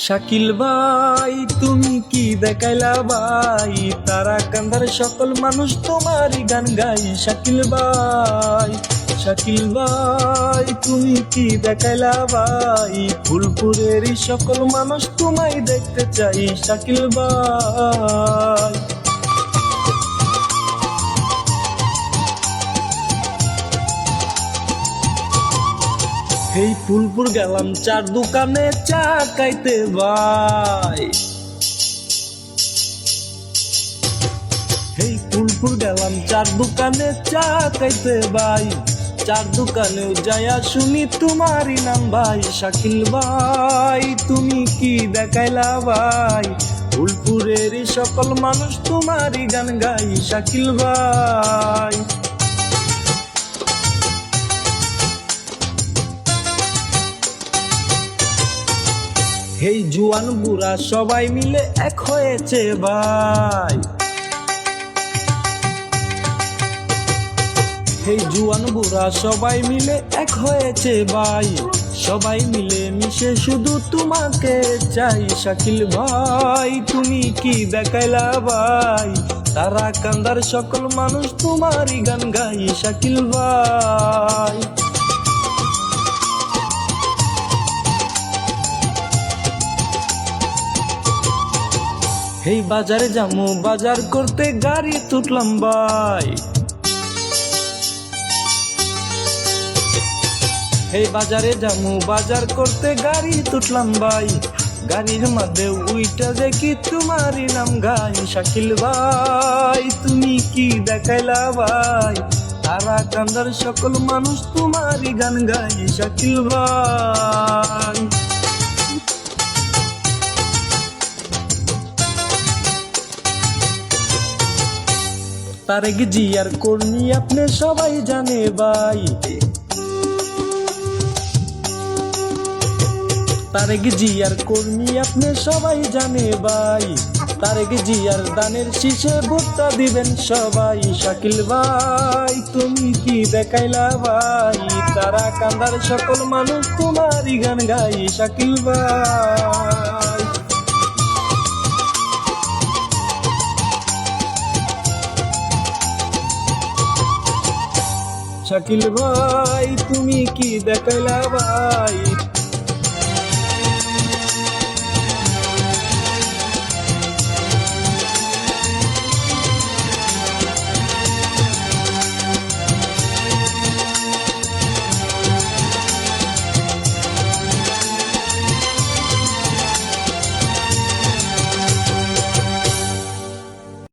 শাকিল ভাই তুমি কি দেখাইলা ভাই, তারা কান্দার সকল মানুষ তোমারই গান গাই। শাকিল ভাই, শাকিল ভাই তুমি কি দেখাইলা ভাই, ফুলপুরেরই সকল মানুষ তোমায় দেখতে চাই। শাকিল ভাই, এই ফুলপুর গেলাম চার দোকানে চা খাইতে ভাই, এই ফুলপুর গেলাম চার দোকানে চা খাইতে ভাই, চার দোকানেও যায়া শুনি তোমারই নাম ভাই। শাকিল ভাই তুমি কি দেখাইলা ভাই, ফুলপুরেরই সকল মানুষ তোমারই গান গাই। শাকিল ভাই, এই জুয়ান বুড়া সবাই মিলে এক হয়েছে ভাই, এই জুয়ান বুড়া সবাই মিলে এক হয়েছে ভাই, সবাই মিলে মিশে শুধু তোমাকে চাই। শাকিল ভাই তুমি কি দেখাইলা ভাই, তারা কান্দার সকল মানুষ তোমারই গান গাই। শাকিল ভাই, এই বাজারে যামু বাজার করতে গাড়ি তুটলাম ভাই, এই বাজারে যামু বাজার করতে গাড়ি তুটলাম ভাই, গাড়ির মধ্যে উইটা দেখি তোমারই নাম গাই। শাকিল ভাই তুমি কি দেখাইলা ভাই, তারা কান্দার সকল মানুষ তোমারই গান গাই। শাকিল ভাই, তারেক জিয়ার কর্মী আপনি সবাই জানে ভাই, তারেক জিয়ার কর্মী আপনি সবাই জানে ভাই, তারেক জিয়ার দানের শীষে ভোটটা দিবেন সবাই। শাকিল ভাই তুমি কি দেখাইলা ভাই, তারা কান্দার সকল মানুষ তোমারই গান গাই। শাকিল ভাই, শাকিল ভাই তুমি কি দেখাইলা